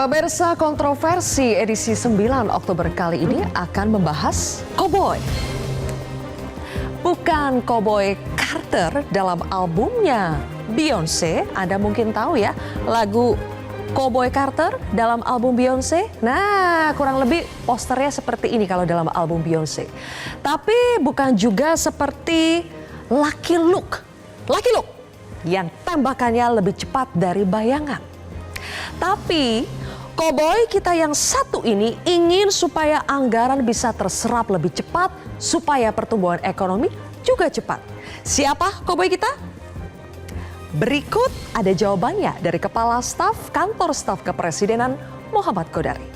Pemirsa, kontroversi edisi 9 Oktober kali ini akan membahas Cowboy. Bukan Cowboy Carter dalam albumnya Beyonce. Anda mungkin tahu ya lagu Cowboy Carter dalam album Beyonce. Nah, kurang lebih posternya seperti ini kalau dalam album Beyonce. Tapi bukan juga seperti Lucky Luke yang tembakannya lebih cepat dari bayangan. Tapi Cowboy kita yang satu ini ingin supaya anggaran bisa terserap lebih cepat, supaya pertumbuhan ekonomi juga cepat. Siapa Cowboy kita? Berikut ada jawabannya dari Kepala Staf Kantor Staf Kepresidenan Muhammad Kodari.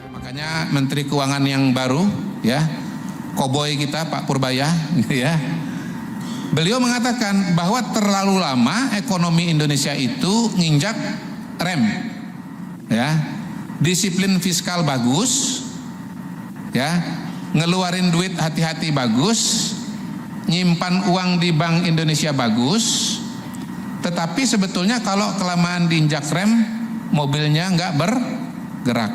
Makanya Menteri Keuangan yang baru, ya, Cowboy kita Pak Purbaya, ya. Beliau mengatakan bahwa terlalu lama ekonomi Indonesia itu nginjak rem. Ya, disiplin fiskal bagus, ya, ngeluarin duit hati-hati bagus, nyimpan uang di Bank Indonesia bagus, tetapi sebetulnya kalau kelamaan diinjak rem, mobilnya nggak bergerak.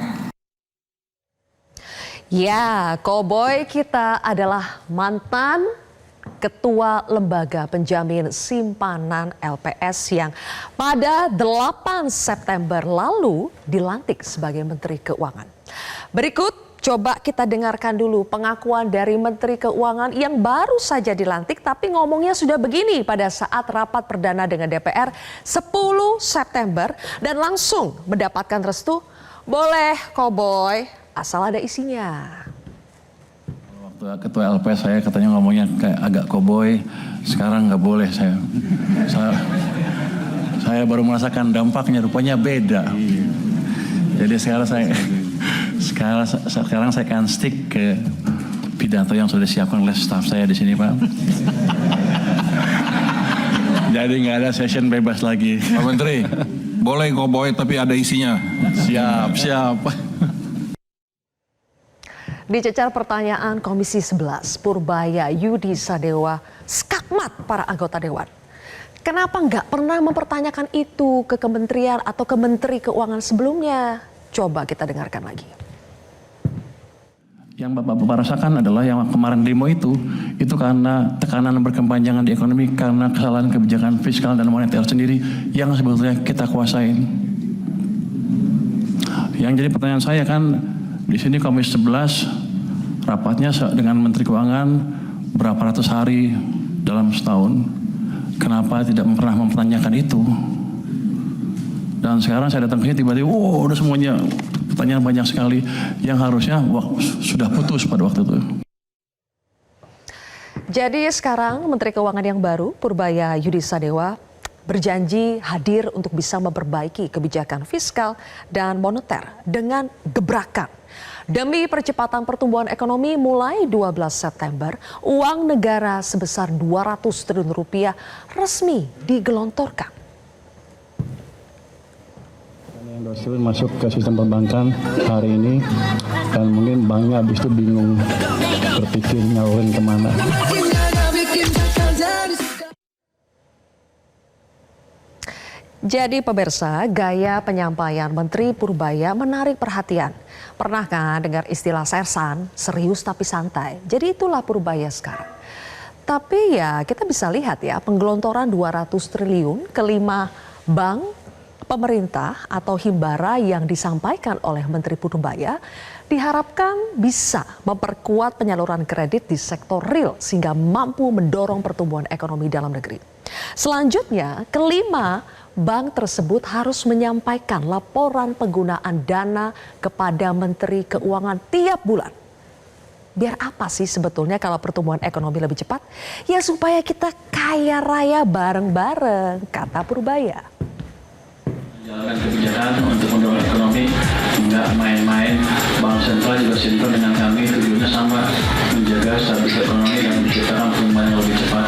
Ya, Cowboy kita adalah mantan Ketua Lembaga Penjamin Simpanan LPS yang pada 8 September lalu dilantik sebagai Menteri Keuangan. Berikut coba kita dengarkan dulu pengakuan dari Menteri Keuangan yang baru saja dilantik tapi ngomongnya sudah begini pada saat rapat perdana dengan DPR 10 September dan langsung mendapatkan restu. Boleh Cowboy asal ada isinya. Ketua LPS saya katanya ngomongnya kayak agak cowboy, sekarang nggak boleh saya baru merasakan dampaknya, rupanya beda. Jadi sekarang saya akan stick ke pidato yang sudah disiapkan oleh staf saya di sini, Pak. Jadi nggak ada session bebas lagi. Pak Menteri, boleh cowboy tapi ada isinya. Siap. Dicecar pertanyaan Komisi 11, Purbaya Yudi Sadewa skakmat para anggota Dewan. Kenapa nggak pernah mempertanyakan itu ke kementerian atau ke Menteri Keuangan sebelumnya? Coba kita dengarkan lagi. Yang Bapak rasakan adalah yang kemarin demo itu karena tekanan berkepanjangan di ekonomi, karena kesalahan kebijakan fiskal dan moneter sendiri yang sebetulnya kita kuasain. Yang jadi pertanyaan saya kan, di sini Komisi 11 rapatnya dengan Menteri Keuangan berapa ratus hari dalam setahun. Kenapa tidak pernah mempertanyakan itu? Dan sekarang saya datang ke sini tiba-tiba, udah semuanya pertanyaan banyak sekali yang harusnya sudah putus pada waktu itu. Jadi sekarang Menteri Keuangan yang baru, Purbaya Yudi Sadewa, berjanji hadir untuk bisa memperbaiki kebijakan fiskal dan moneter dengan gebrakan. Demi percepatan pertumbuhan ekonomi mulai 12 September, uang negara sebesar 200 triliun rupiah resmi digelontorkan. Yang 2 triliun masuk ke sistem perbankan hari ini dan mungkin banknya habis itu bingung berpikir nyalurin kemana. Jadi pemirsa, gaya penyampaian Menteri Purbaya menarik perhatian. Pernah kan dengar istilah sersan, serius tapi santai? Jadi itulah Purbaya sekarang. Tapi ya kita bisa lihat ya penggelontoran 200 triliun ke 5 bank pemerintah atau himbara yang disampaikan oleh Menteri Purbaya diharapkan bisa memperkuat penyaluran kredit di sektor real sehingga mampu mendorong pertumbuhan ekonomi dalam negeri. Selanjutnya, kelima bank tersebut harus menyampaikan laporan penggunaan dana kepada Menteri Keuangan tiap bulan. Biar apa sih sebetulnya kalau pertumbuhan ekonomi lebih cepat? Ya supaya kita kaya raya bareng-bareng, kata Purbaya. Menjalankan kebijakan untuk mendorong ekonomi, nggak main-main. Bank sentral juga sinkron dengan kami, tujuannya sama, menjaga stabilitas ekonomi dan menciptakan pertumbuhan yang lebih cepat.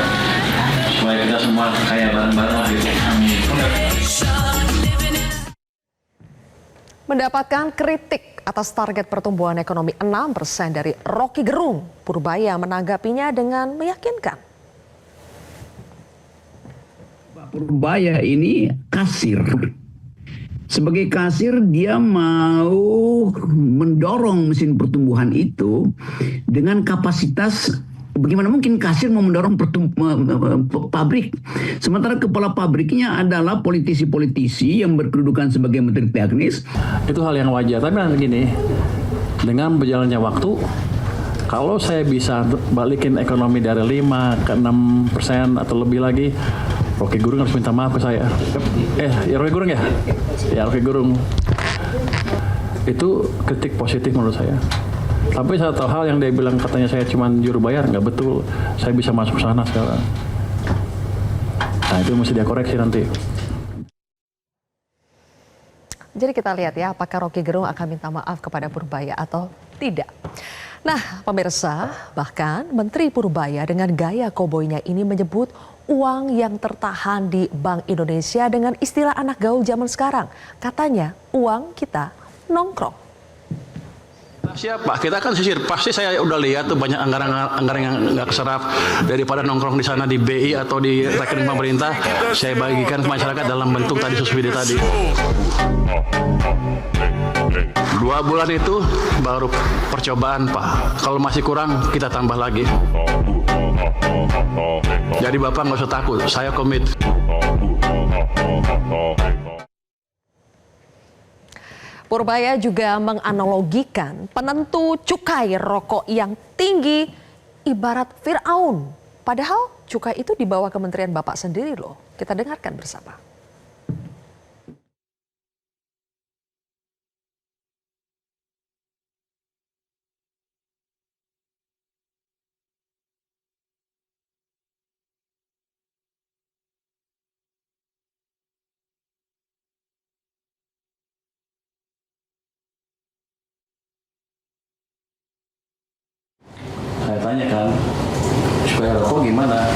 Supaya kita semua kaya bareng-bareng gitu. Amin. Mendapatkan kritik atas target pertumbuhan ekonomi 6% dari Rocky Gerung, Purbaya menanggapinya dengan meyakinkan. Pak Purbaya ini kasir. Sebagai kasir dia mau mendorong mesin pertumbuhan itu dengan kapasitas. Bagaimana mungkin kasir mau mendorong pabrik? Sementara kepala pabriknya adalah politisi-politisi yang berkedudukan sebagai menteri teknis. Itu hal yang wajar. Tapi nanti gini, dengan berjalannya waktu, kalau saya bisa balikin ekonomi dari 5 ke 6% atau lebih lagi, Rocky Gerung harus minta maaf ke saya. Ya Rocky Gerung ya? Ya Rocky Gerung. Itu kritik positif menurut saya. Tapi satu hal yang dia bilang katanya saya cuma juru bayar, nggak betul. Saya bisa masuk sana sekarang. Nah itu mesti dia koreksi nanti. Jadi kita lihat ya apakah Rocky Gerung akan minta maaf kepada Purbaya atau tidak. Nah pemirsa, bahkan Menteri Purbaya dengan gaya koboynya ini menyebut uang yang tertahan di Bank Indonesia dengan istilah anak gaul zaman sekarang. Katanya uang kita nongkrong. Siapa? Kita kan sisir. Pasti saya udah lihat tuh banyak anggaran yang nggak keserap. Daripada nongkrong di sana di BI atau di rekening pemerintah, saya bagikan ke masyarakat dalam bentuk tadi subsidi tadi. 2 bulan itu baru percobaan, Pak. Kalau masih kurang, kita tambah lagi. Jadi Bapak nggak usah takut, saya komit. Purbaya juga menganalogikan penentu cukai rokok yang tinggi ibarat Fir'aun. Padahal cukai itu dibawa Kementerian Bapak sendiri loh. Kita dengarkan bersama. Saya tanya kan, supaya rokok gimana?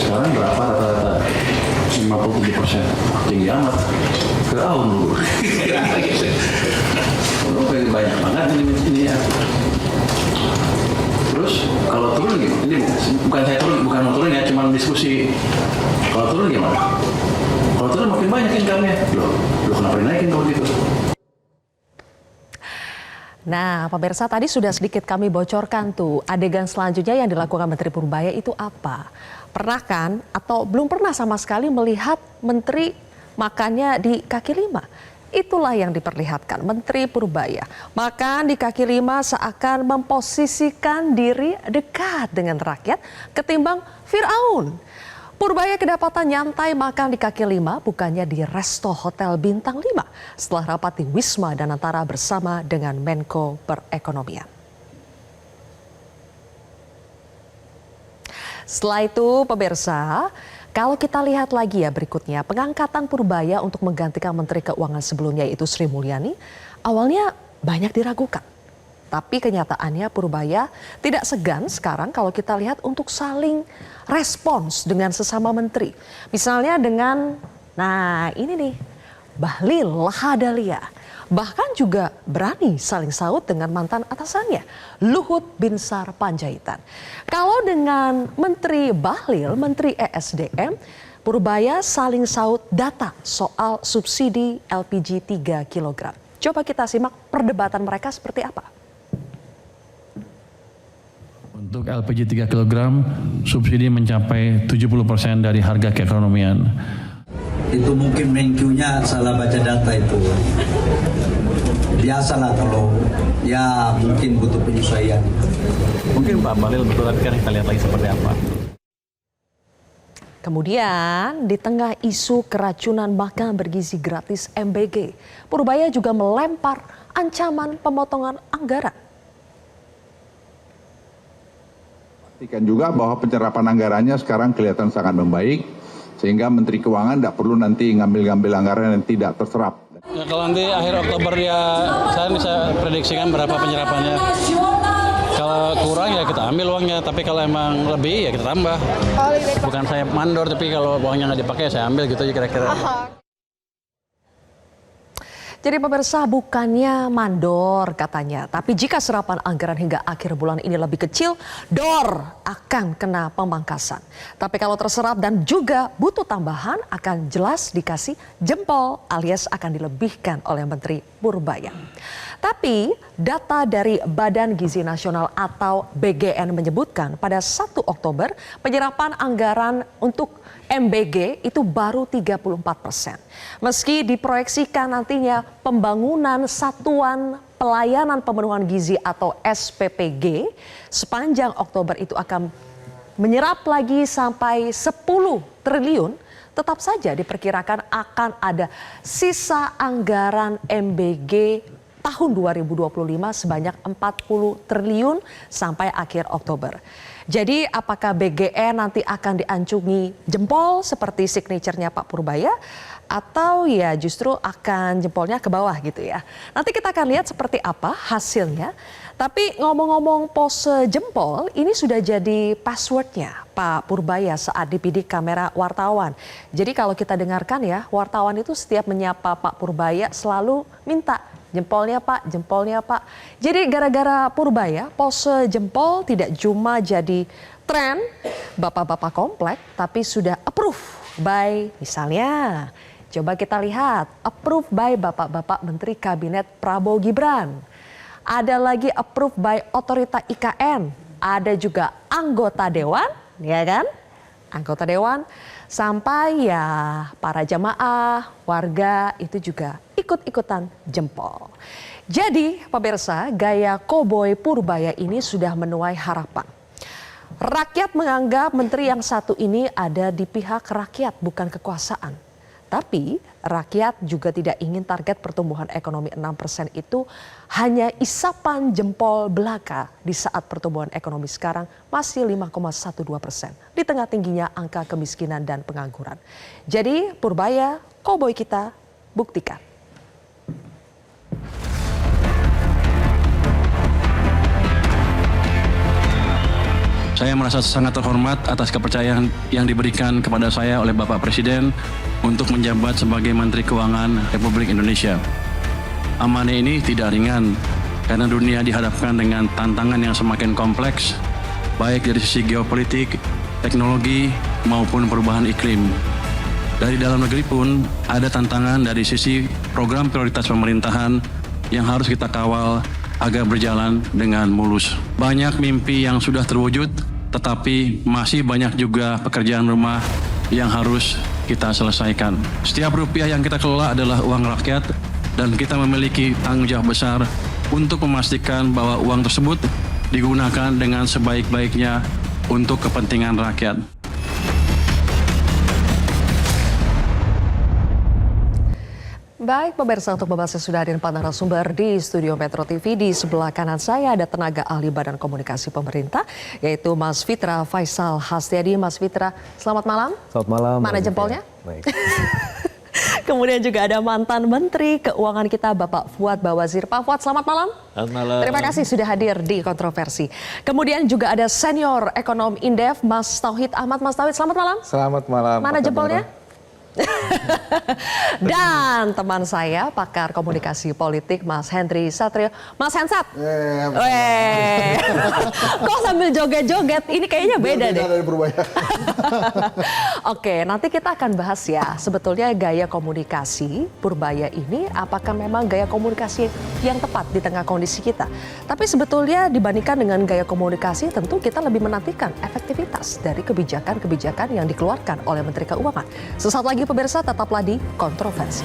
Sekarang berapa rata-rata? 57%. Tinggi amat. Fir'aun dulu. Banyak banget ini ya. Terus kalau turun gimana? Ini bukan saya turun, bukan mau turun ya, cuma diskusi. Kalau turun gimana? Kalau turun makin banyak income-nya. Loh kenapa dinaikin kalau gitu? Nah, pemirsa tadi sudah sedikit kami bocorkan tuh adegan selanjutnya yang dilakukan Menteri Purbaya itu apa. Pernah kan atau belum pernah sama sekali melihat Menteri makannya di kaki lima? Itulah yang diperlihatkan Menteri Purbaya. Makan di kaki lima seakan memposisikan diri dekat dengan rakyat ketimbang Fir'aun. Purbaya kedapatan nyantai makan di kaki lima bukannya di resto hotel bintang 5 setelah rapat di Wisma Danantara bersama dengan Menko Perekonomian. Setelah itu pemirsa, kalau kita lihat lagi ya berikutnya pengangkatan Purbaya untuk menggantikan Menteri Keuangan sebelumnya yaitu Sri Mulyani awalnya banyak diragukan. Tapi kenyataannya Purbaya tidak segan sekarang kalau kita lihat untuk saling respons dengan sesama menteri. Misalnya dengan, nah ini nih, Bahlil Lahadalia. Bahkan juga berani saling saut dengan mantan atasannya, Luhut Binsar Panjaitan. Kalau dengan Menteri Bahlil, Menteri ESDM, Purbaya saling saut data soal subsidi LPG 3 kg. Coba kita simak perdebatan mereka seperti apa. Untuk LPG 3 kg, subsidi mencapai 70% dari harga keekonomian. Itu mungkin Menkyu-nya salah baca data itu. Biasalah kalau ya mungkin butuh penyesuaian. Mungkin Pak Bahlil betul, tapi kan kita lihat lagi seperti apa. Kemudian di tengah isu keracunan makan bergizi gratis MBG, Purbaya juga melempar ancaman pemotongan anggaran. Pastikan juga bahwa penyerapan anggarannya sekarang kelihatan sangat membaik, sehingga Menteri Keuangan tidak perlu nanti ngambil-ngambil anggaran yang tidak terserap. Ya, kalau nanti akhir Oktober ya saya bisa prediksikan berapa penyerapannya. Kalau kurang ya kita ambil uangnya, tapi kalau emang lebih ya kita tambah. Bukan saya mandor, tapi kalau uangnya nggak dipakai saya ambil gitu aja kira-kira. Jadi pemirsa, bukannya mandor katanya, tapi jika serapan anggaran hingga akhir bulan ini lebih kecil, DOR akan kena pemangkasan. Tapi kalau terserap dan juga butuh tambahan, akan jelas dikasih jempol alias akan dilebihkan oleh Menteri Purbaya. Tapi data dari Badan Gizi Nasional atau BGN menyebutkan pada 1 Oktober penyerapan anggaran untuk MBG itu baru 34%. Meski diproyeksikan nantinya pembangunan Satuan Pelayanan Pemenuhan Gizi atau SPPG sepanjang Oktober itu akan menyerap lagi sampai 10 triliun, tetap saja diperkirakan akan ada sisa anggaran MBG tahun 2025 sebanyak 40 triliun sampai akhir Oktober. Jadi apakah BGN nanti akan diancungi jempol seperti signaturenya Pak Purbaya atau ya justru akan jempolnya ke bawah gitu ya. Nanti kita akan lihat seperti apa hasilnya. Tapi ngomong-ngomong pose jempol, ini sudah jadi passwordnya Pak Purbaya saat dibidik kamera wartawan. Jadi kalau kita dengarkan ya, wartawan itu setiap menyapa Pak Purbaya selalu minta jempolnya Pak, jempolnya Pak. Jadi gara-gara Purbaya, pose jempol tidak cuma jadi tren bapak-bapak komplek, tapi sudah approve by misalnya. Coba kita lihat, approve by bapak-bapak Menteri Kabinet Prabowo Gibran. Ada lagi approve by otorita IKN, ada juga anggota dewan, ya kan? Anggota dewan, sampai ya para jamaah, warga itu juga ikut-ikutan jempol. Jadi pemirsa, gaya koboi Purbaya ini sudah menuai harapan. Rakyat menganggap menteri yang satu ini ada di pihak rakyat, bukan kekuasaan. Tapi rakyat juga tidak ingin target pertumbuhan ekonomi 6% itu hanya isapan jempol belaka di saat pertumbuhan ekonomi sekarang masih 5,12% di tengah tingginya angka kemiskinan dan pengangguran. Jadi Purbaya, koboi kita, buktikan. Saya merasa sangat terhormat atas kepercayaan yang diberikan kepada saya oleh Bapak Presiden untuk menjabat sebagai Menteri Keuangan Republik Indonesia. Amanah ini tidak ringan karena dunia dihadapkan dengan tantangan yang semakin kompleks, baik dari sisi geopolitik, teknologi, maupun perubahan iklim. Dari dalam negeri pun ada tantangan dari sisi program prioritas pemerintahan yang harus kita kawal agar berjalan dengan mulus. Banyak mimpi yang sudah terwujud, tetapi masih banyak juga pekerjaan rumah yang harus kita selesaikan. Setiap rupiah yang kita kelola adalah uang rakyat dan kita memiliki tanggung jawab besar untuk memastikan bahwa uang tersebut digunakan dengan sebaik-baiknya untuk kepentingan rakyat. Baik pemirsa, untuk membahasnya sudah hadir empat narasumber di studio Metro TV. Di sebelah kanan saya ada tenaga ahli Badan Komunikasi Pemerintah, yaitu Mas Fitra Faisal Hastiadi. Mas Fitra, selamat malam. Selamat malam. Mana jempolnya? Baik. Kemudian juga ada mantan Menteri Keuangan kita, Bapak Fuad Bawazir. Pak Fuad, selamat malam. Selamat malam. Terima kasih sudah hadir di Kontroversi. Kemudian juga ada senior ekonom Indef, Mas Tauhid Ahmad. Mas Tauhid, selamat malam. Selamat malam. Mana jempolnya? Dan teman saya, pakar komunikasi politik, Mas Henry Satrio. Mas Hensat. Kok sambil joget-joget? Ini kayaknya beda deh. Oke, nanti kita akan bahas ya. Sebetulnya gaya komunikasi Purbaya ini apakah memang gaya komunikasi yang tepat di tengah kondisi kita. Tapi sebetulnya dibandingkan dengan gaya komunikasi, tentu kita lebih menantikan efektivitas dari kebijakan-kebijakan yang dikeluarkan oleh Menteri Keuangan. Sesaat lagi pemirsa, tetaplah di Kontroversi.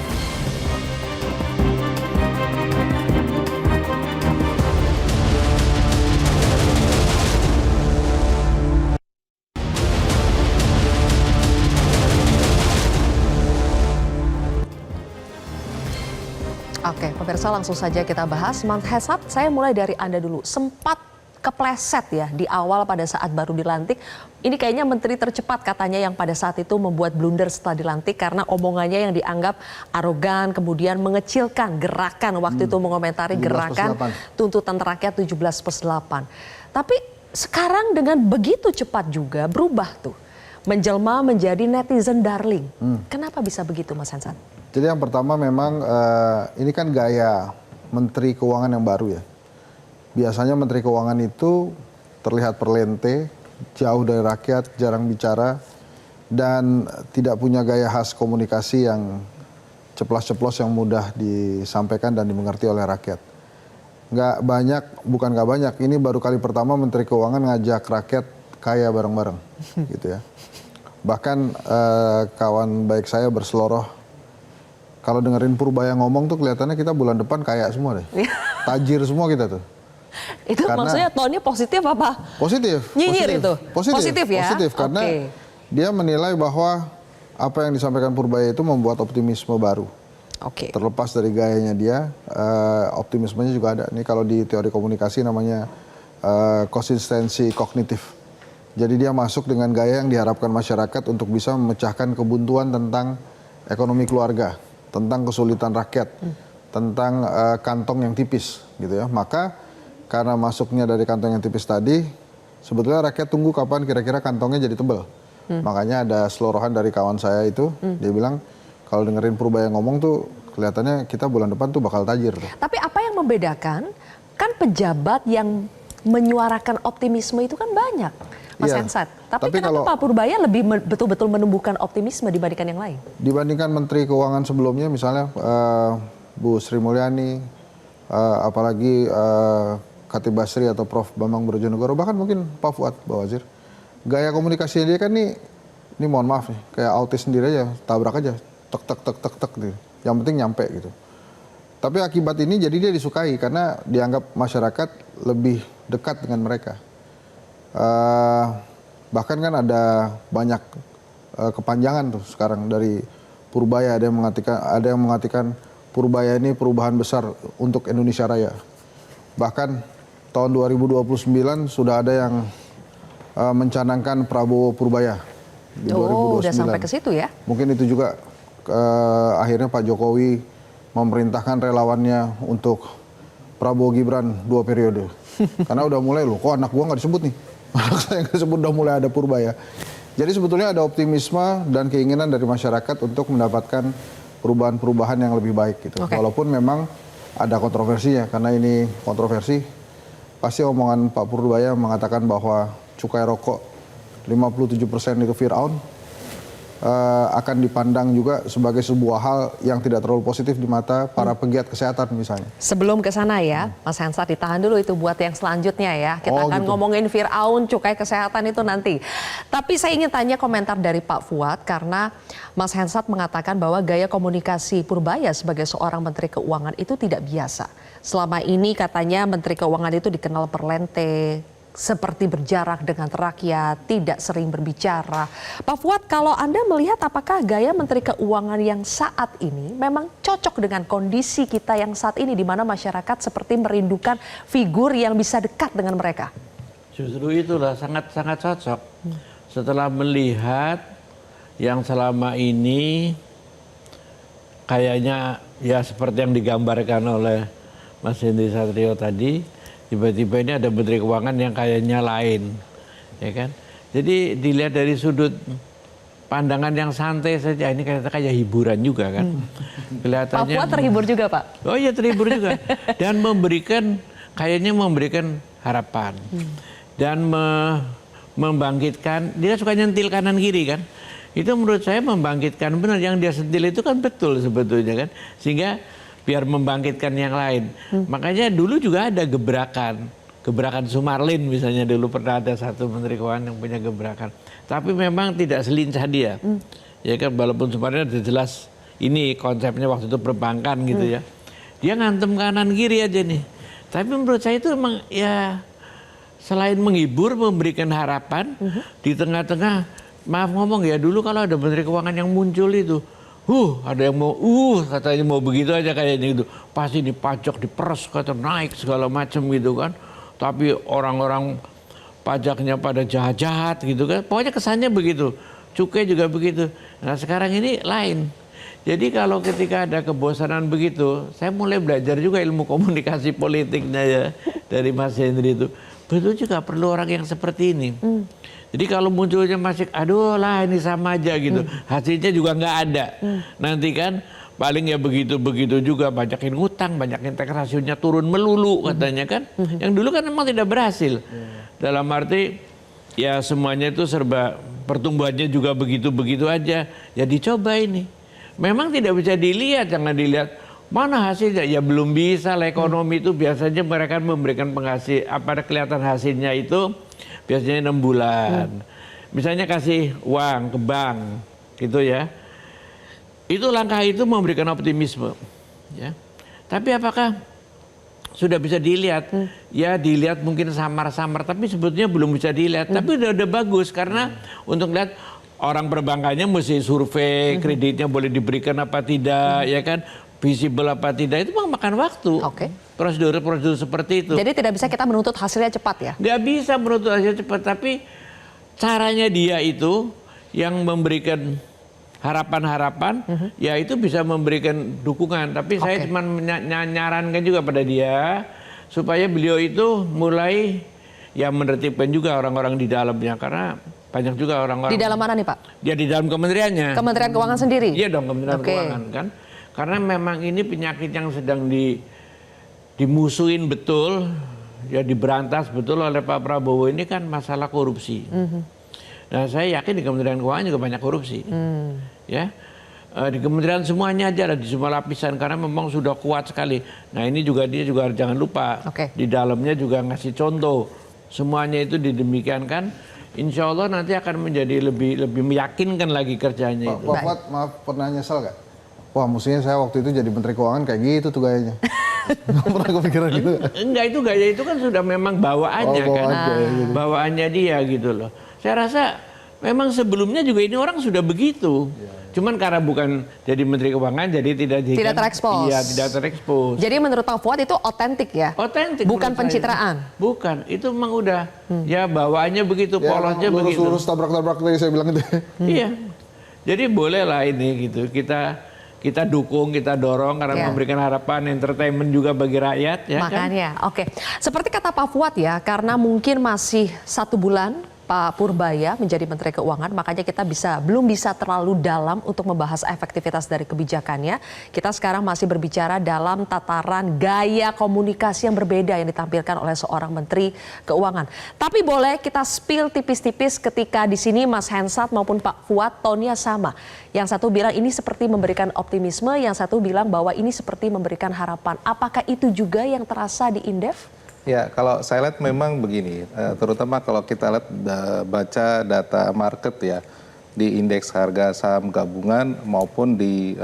Oke, pemirsa, langsung saja kita bahas. Mas Hensat, saya mulai dari Anda dulu. Sempat kepleset ya di awal pada saat baru dilantik. Ini kayaknya menteri tercepat katanya yang pada saat itu membuat blunder setelah dilantik karena omongannya yang dianggap arogan, kemudian mengecilkan gerakan waktu itu mengomentari gerakan tuntutan rakyat 17+8. Tapi sekarang dengan begitu cepat juga berubah tuh, menjelma menjadi netizen darling. Kenapa bisa begitu, Mas Hensat? Jadi yang pertama memang ini kan gaya Menteri Keuangan yang baru ya. Biasanya Menteri Keuangan itu terlihat perlente, jauh dari rakyat, jarang bicara, dan tidak punya gaya khas komunikasi yang ceplas-ceplos yang mudah disampaikan dan dimengerti oleh rakyat. Bukan nggak banyak, ini baru kali pertama Menteri Keuangan ngajak rakyat kaya bareng-bareng gitu ya. Bahkan kawan baik saya berseloroh, kalau dengerin Purbaya ngomong tuh kelihatannya kita bulan depan kaya semua deh. Tajir semua kita tuh. Itu maksudnya tone-nya positif apa? Positif. Nyinyir itu? Positif ya? Positif, karena dia menilai bahwa apa yang disampaikan Purbaya itu membuat optimisme baru. Terlepas dari gayanya dia, optimismenya juga ada. Ini kalau di teori komunikasi namanya konsistensi kognitif. Jadi dia masuk dengan gaya yang diharapkan masyarakat untuk bisa memecahkan kebuntuan tentang ekonomi keluarga, tentang kesulitan rakyat, tentang kantong yang tipis gitu ya. Maka karena masuknya dari kantong yang tipis tadi, sebetulnya rakyat tunggu kapan kira-kira kantongnya jadi tebal. Makanya ada selorohan dari kawan saya itu, dia bilang kalau dengerin Purbaya ngomong tuh kelihatannya kita bulan depan tuh bakal tajir. Tapi apa yang membedakan? Kan pejabat yang menyuarakan optimisme itu kan banyak, Mas Hensat. Tapi kenapa Pak Purbaya lebih betul-betul menumbuhkan optimisme dibandingkan yang lain? Dibandingkan Menteri Keuangan sebelumnya, misalnya Bu Sri Mulyani, apalagi Khatib Basri atau Prof. Bambang Brojonegoro, bahkan mungkin Pak Fuad Bawazir. Gaya komunikasinya dia kan ini mohon maaf nih, kayak autis sendiri aja, tabrak aja, tek gitu. Yang penting nyampe gitu. Tapi akibat ini jadi dia disukai karena dianggap masyarakat lebih dekat dengan mereka. Bahkan kan ada banyak kepanjangan tuh sekarang dari Purbaya, ada yang mengatakan Purbaya ini perubahan besar untuk Indonesia Raya. Bahkan tahun 2029 sudah ada yang mencanangkan Prabowo Purbaya di 2029. Udah sampai ke situ ya? Mungkin itu juga akhirnya Pak Jokowi memerintahkan relawannya untuk Prabowo Gibran 2 periode. Karena udah mulai loh, kok anak gua nggak disebut nih? Anak saya nggak disebut, udah mulai ada Purbaya. Jadi sebetulnya ada optimisme dan keinginan dari masyarakat untuk mendapatkan perubahan-perubahan yang lebih baik gitu. Walaupun memang ada kontroversinya, karena ini kontroversi. Pasti omongan Pak Purbaya mengatakan bahwa cukai rokok 57% itu Fir'aun, akan dipandang juga sebagai sebuah hal yang tidak terlalu positif di mata para pegiat kesehatan misalnya. Sebelum ke sana ya, Mas Hensat, ditahan dulu itu buat yang selanjutnya ya. Kita akan ngomongin Fir'aun, cukai kesehatan itu nanti. Tapi saya ingin tanya komentar dari Pak Fuad, karena Mas Hensat mengatakan bahwa gaya komunikasi Purbaya sebagai seorang Menteri Keuangan itu tidak biasa. Selama ini katanya Menteri Keuangan itu dikenal perlente, seperti berjarak dengan rakyat, tidak sering berbicara. Pak Fuad, kalau Anda melihat apakah gaya Menteri Keuangan yang saat ini memang cocok dengan kondisi kita yang saat ini, di mana masyarakat seperti merindukan figur yang bisa dekat dengan mereka? Justru itulah sangat-sangat cocok. Setelah melihat yang selama ini kayaknya ya seperti yang digambarkan oleh Mas Henry Satrio tadi, tiba-tiba ini ada Menteri Keuangan yang kayaknya lain, ya kan? Jadi dilihat dari sudut pandangan yang santai saja, ini kayak hiburan juga kan? Kelihatannya. Pak Fuad terhibur juga, Pak? Oh iya, terhibur juga. Dan kayaknya memberikan harapan. Dan membangkitkan, dia suka nyentil kanan kiri kan? Itu menurut saya membangkitkan benar, yang dia sentil itu kan betul sebetulnya kan? Sehingga biar membangkitkan yang lain. Makanya dulu juga ada gebrakan Sumarlin misalnya, dulu pernah ada satu Menteri Keuangan yang punya gebrakan. Tapi memang tidak selincah dia. Ya kan, walaupun Sumarlin ada jelas ini konsepnya waktu itu perbankan gitu ya. Dia ngantem kanan kiri aja nih. Tapi menurut saya itu memang ya selain menghibur, memberikan harapan di tengah-tengah, maaf ngomong ya, dulu kalau ada Menteri Keuangan yang muncul itu, ada yang mau, katanya mau begitu aja kayaknya gitu. Pasti dipajak, diperes, kata naik segala macam gitu kan. Tapi orang-orang pajaknya pada jahat-jahat gitu kan. Pokoknya kesannya begitu. Cukai juga begitu. Nah sekarang ini lain. Jadi kalau ketika ada kebosanan begitu, saya mulai belajar juga ilmu komunikasi politiknya ya dari Mas Henry itu. Betul juga perlu orang yang seperti ini. Jadi kalau munculnya masih, aduh lah ini sama aja gitu. Hasilnya juga nggak ada. Nanti kan paling ya begitu-begitu juga, banyakin ngutang, banyakin tax ratio-nya turun melulu katanya kan. Yang dulu kan memang tidak berhasil. Dalam arti ya semuanya itu serba pertumbuhannya juga begitu-begitu aja. Ya dicoba ini. Memang tidak bisa dilihat, jangan dilihat mana hasilnya. Ya belum bisa lah, ekonomi itu biasanya mereka memberikan penghasil, apa kelihatan hasilnya itu biasanya 6 bulan. Misalnya kasih uang ke bank gitu ya. Itu langkah itu memberikan optimisme ya. Tapi apakah sudah bisa dilihat? Ya dilihat mungkin samar-samar, tapi sebetulnya belum bisa dilihat. Tapi udah bagus karena untuk lihat orang perbankannya mesti survei kreditnya boleh diberikan apa tidak, ya kan, visible apa tidak, itu makan waktu. Prosedur-prosedur seperti itu. Jadi tidak bisa kita menuntut hasilnya cepat ya? Nggak bisa menuntut hasilnya cepat, tapi caranya dia itu yang memberikan harapan-harapan, ya itu bisa memberikan dukungan. Tapi saya cuma menyarankan juga pada dia supaya beliau itu mulai ya menertibkan juga orang-orang di dalamnya, karena banyak juga orang-orang. Di dalam mana nih Pak? Ya di dalam kementeriannya. Kementerian Keuangan sendiri? Iya dong, Kementerian Keuangan kan. Karena memang ini penyakit yang sedang dimusuhin betul, ya diberantas betul oleh Pak Prabowo ini kan masalah korupsi. Nah saya yakin di Kementerian Keuangan juga banyak korupsi. Ya, di kementerian semuanya aja, di semua lapisan, karena memang sudah kuat sekali. Nah ini juga dia juga jangan lupa, di dalamnya juga ngasih contoh. Semuanya itu didemikiankan, insya Allah nanti akan menjadi lebih meyakinkan lagi kerjanya itu. Pak Fuad, maaf pernah nyesel gak? Wah mestinya saya waktu itu jadi Menteri Keuangan kayak gitu tuh gayanya. Pernah kepikiran gitu? Enggak, itu gaya itu kan sudah memang bawaannya kan. Gitu. Bawaannya dia gitu loh. Saya rasa memang sebelumnya juga ini orang sudah begitu. Cuman karena bukan jadi Menteri Keuangan jadi tidak terekspos. Iya, tidak terekspos. Jadi menurut Pak Fuad itu otentik ya? Otentik. Bukan pencitraan. Bukan, itu memang udah ya bawaannya begitu, polosnya begitu. Lurus tabrak-tabrak tadi saya bilang itu. Iya. Jadi bolehlah ini gitu. Kita dukung, kita dorong karena memberikan harapan, entertainment juga bagi rakyat. Ya, makanya, kan? Seperti kata Pak Fuad ya, karena mungkin masih 1 bulan Pak Purbaya menjadi Menteri Keuangan, makanya kita belum bisa terlalu dalam untuk membahas efektivitas dari kebijakannya. Kita sekarang masih berbicara dalam tataran gaya komunikasi yang berbeda yang ditampilkan oleh seorang Menteri Keuangan. Tapi boleh kita spill tipis-tipis ketika di sini Mas Hensat maupun Pak Fuad tonnya sama. Yang satu bilang ini seperti memberikan optimisme, yang satu bilang bahwa ini seperti memberikan harapan. Apakah itu juga yang terasa di Indef? Ya, kalau saya lihat memang begini, terutama kalau kita lihat baca data market ya, di indeks harga saham gabungan maupun di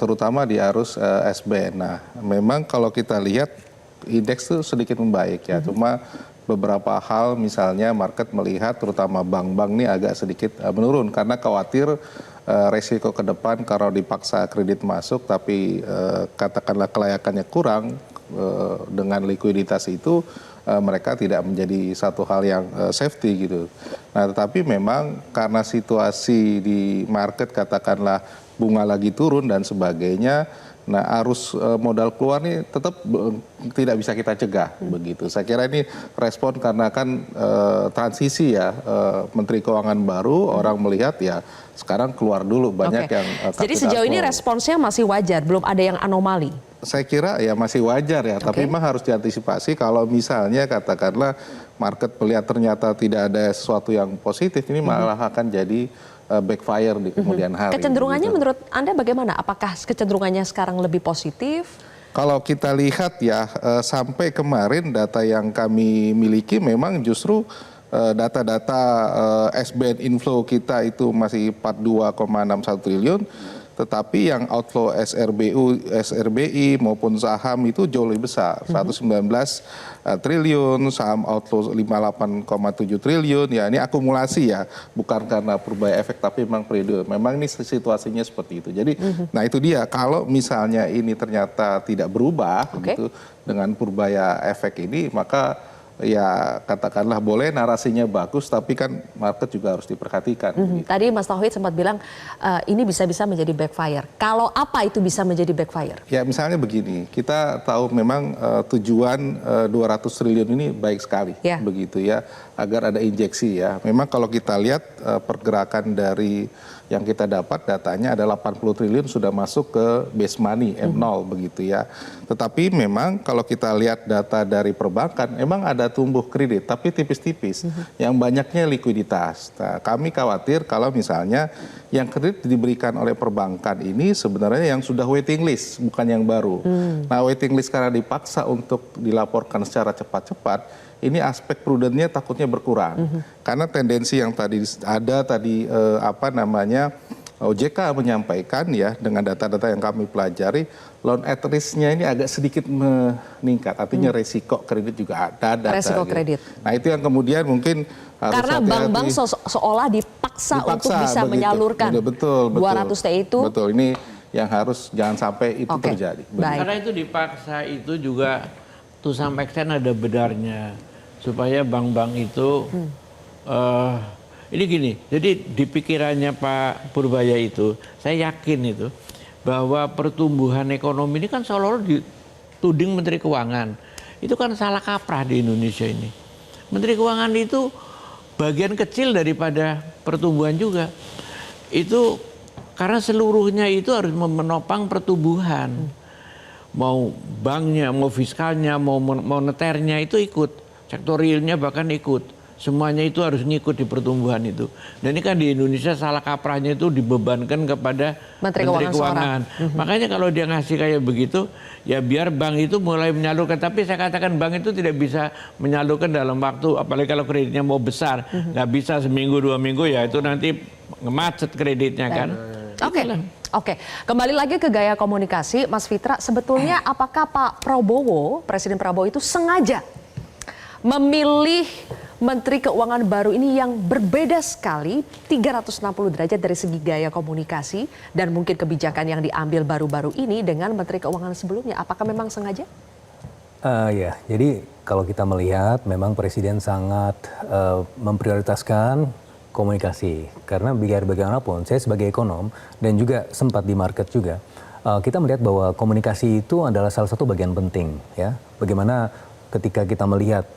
terutama di arus SBN. Nah, memang kalau kita lihat indeks itu sedikit membaik ya, cuma beberapa hal misalnya market melihat terutama bank-bank ini agak sedikit menurun karena khawatir resiko ke depan kalau dipaksa kredit masuk tapi katakanlah kelayakannya kurang, dengan likuiditas itu mereka tidak menjadi satu hal yang safety gitu. Nah tetapi memang karena situasi di market katakanlah bunga lagi turun dan sebagainya, nah arus modal keluar ini tetap tidak bisa kita cegah begitu. Saya kira ini respon karena kan transisi ya, Menteri Keuangan baru, orang melihat ya sekarang keluar dulu banyak yang jadi sejauh ini responsnya masih wajar, belum ada yang anomali? Saya kira ya masih wajar ya, tapi memang harus diantisipasi kalau misalnya katakanlah market melihat ternyata tidak ada sesuatu yang positif, ini malah akan jadi backfire di kemudian hari. Kecenderungannya menurut Anda bagaimana? Apakah kecenderungannya sekarang lebih positif? Kalau kita lihat ya, sampai kemarin data yang kami miliki memang justru data-data SBN inflow kita itu masih 42,61 triliun. Tetapi yang outflow SRBI maupun saham itu jauh lebih besar, 119 triliun, saham outflow 58,7 triliun, ya ini akumulasi ya, bukan karena Purbaya efek tapi memang periode, memang ini situasinya seperti itu. Jadi, nah itu dia, kalau misalnya ini ternyata tidak berubah gitu dengan Purbaya efek ini, maka ya katakanlah boleh narasinya bagus, tapi kan market juga harus diperhatikan. Tadi Mas Tauhid sempat bilang ini bisa-bisa menjadi backfire. Kalau apa itu bisa menjadi backfire? Ya misalnya begini, kita tahu memang tujuan 200 triliun ini baik sekali, begitu ya, agar ada injeksi ya. Memang kalau kita lihat pergerakan dari yang kita dapat datanya ada 80 triliun sudah masuk ke base money M0 begitu ya. Tetapi memang kalau kita lihat data dari perbankan, memang ada tumbuh kredit tapi tipis-tipis. Yang banyaknya likuiditas. Nah, kami khawatir kalau misalnya yang kredit diberikan oleh perbankan ini sebenarnya yang sudah waiting list, bukan yang baru. Nah, waiting list karena dipaksa untuk dilaporkan secara cepat-cepat, ini aspek prudennya takutnya berkurang. Karena tendensi yang tadi ada OJK menyampaikan ya dengan data-data yang kami pelajari, loan at risk-nya ini agak sedikit meningkat. Artinya resiko kredit juga ada. Resiko kredit. Nah itu yang kemudian mungkin harus karena bank-bank seolah dipaksa untuk bisa begitu, menyalurkan betul, 200 T itu. Betul, ini yang harus jangan sampai itu terjadi. Karena itu dipaksa itu juga to some extent ada benarnya. Supaya bank-bank itu ini gini, jadi di pikirannya Pak Purbaya itu, saya yakin itu bahwa pertumbuhan ekonomi ini kan seolah-olah dituding Menteri Keuangan. Itu kan salah kaprah di Indonesia ini. Menteri Keuangan itu bagian kecil daripada pertumbuhan juga. Itu karena seluruhnya itu harus menopang pertumbuhan. Mau banknya, mau fiskalnya, mau moneternya itu ikut. Sektor realnya bahkan ikut. Semuanya itu harus ngikut di pertumbuhan itu. Dan ini kan di Indonesia salah kaprahnya itu dibebankan kepada Menteri Keuangan. Makanya kalau dia ngasih kayak begitu, ya biar bank itu mulai menyalurkan. Tapi saya katakan bank itu tidak bisa menyalurkan dalam waktu, apalagi kalau kreditnya mau besar. Nggak bisa seminggu, 2 minggu, ya itu nanti ngemacet kreditnya kan. Oke, kembali lagi ke gaya komunikasi, Mas Fitra. Sebetulnya apakah Pak Prabowo, Presiden Prabowo itu sengaja memilih Menteri Keuangan baru ini yang berbeda sekali 360 derajat dari segi gaya komunikasi dan mungkin kebijakan yang diambil baru-baru ini dengan Menteri Keuangan sebelumnya? Apakah memang sengaja? Ya, jadi kalau kita melihat memang Presiden sangat memprioritaskan komunikasi. Karena biar bagaimanapun, saya sebagai ekonom dan juga sempat di market juga, kita melihat bahwa komunikasi itu adalah salah satu bagian penting. Ya, bagaimana ketika kita melihat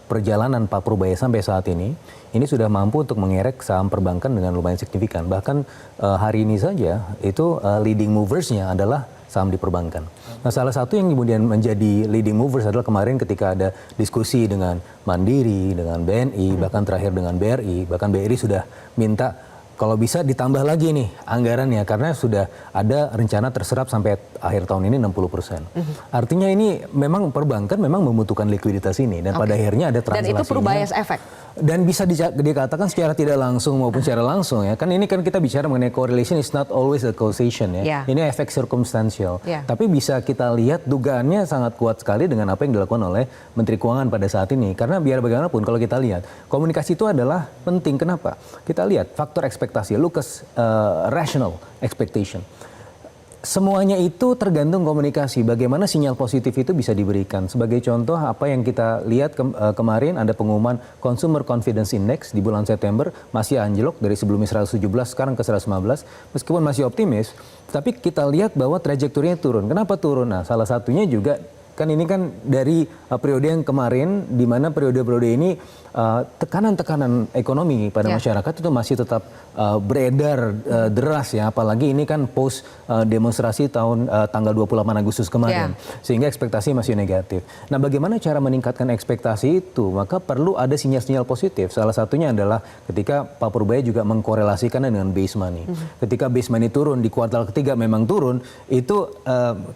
perjalanan Pak Purbaya sampai saat ini sudah mampu untuk mengerek saham perbankan dengan lumayan signifikan. Bahkan hari ini saja itu leading moversnya adalah saham di perbankan. Nah, salah satu yang kemudian menjadi leading movers adalah kemarin ketika ada diskusi dengan Mandiri, dengan BNI, bahkan terakhir dengan BRI, bahkan BRI sudah minta kalau bisa ditambah lagi nih anggarannya karena sudah ada rencana terserap sampai akhir tahun ini 60%. Artinya ini memang perbankan memang membutuhkan likuiditas ini dan pada akhirnya ada translasinya. Dan itu Purbaya efek. Dan bisa dikatakan secara tidak langsung maupun secara langsung ya. Kan ini kan kita bicara mengenai correlation is not always a causation ya. Ini efek circumstantial. Tapi bisa kita lihat dugaannya sangat kuat sekali dengan apa yang dilakukan oleh Menteri Keuangan pada saat ini. Karena biar bagaimanapun kalau kita lihat komunikasi itu adalah penting. Kenapa? Kita lihat faktor ekspektasi, Lucas rational expectation. Semuanya itu tergantung komunikasi. Bagaimana sinyal positif itu bisa diberikan. Sebagai contoh apa yang kita lihat kemarin ada pengumuman Consumer Confidence Index di bulan September masih anjlok dari sebelumnya 117 sekarang ke 115. Meskipun masih optimis, tapi kita lihat bahwa trajektorinya turun. Kenapa turun? Nah, salah satunya juga kan ini kan dari periode yang kemarin di mana periode-periode ini tekanan-tekanan ekonomi pada masyarakat itu masih tetap beredar deras ya, apalagi ini kan post demonstrasi tanggal 28 Agustus kemarin sehingga ekspektasi masih negatif. Nah, bagaimana cara meningkatkan ekspektasi itu? Maka perlu ada sinyal-sinyal positif. Salah satunya adalah ketika Pak Purbaya juga mengkorelasikan dengan base money. Ketika base money turun di kuartal ketiga memang turun, itu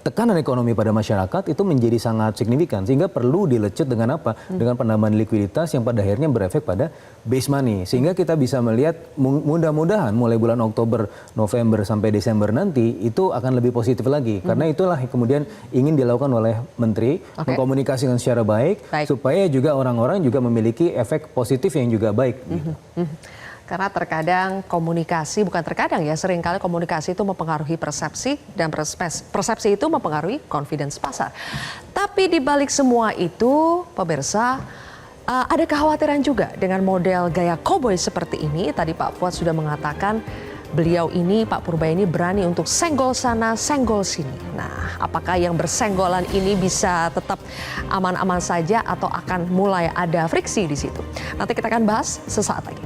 tekanan ekonomi pada masyarakat itu menjadi sangat signifikan sehingga perlu dilecut dengan apa? Dengan penambahan likuiditas yang pada akhirnya berefek pada base money sehingga kita bisa melihat mudah-mudahan mulai bulan Oktober, November sampai Desember nanti itu akan lebih positif lagi karena itulah yang kemudian ingin dilakukan oleh Menteri mengkomunikasikan secara baik supaya juga orang-orang juga memiliki efek positif yang juga baik. Karena terkadang komunikasi, bukan terkadang ya, seringkali komunikasi itu mempengaruhi persepsi dan persepsi itu mempengaruhi confidence pasar. Tapi di balik semua itu, pemirsa, Ada kekhawatiran juga dengan model gaya koboi seperti ini. Tadi Pak Fuad sudah mengatakan beliau ini, Pak Purbaya ini berani untuk senggol sana, senggol sini. Nah, apakah yang bersenggolan ini bisa tetap aman-aman saja atau akan mulai ada friksi di situ? Nanti kita akan bahas sesaat lagi.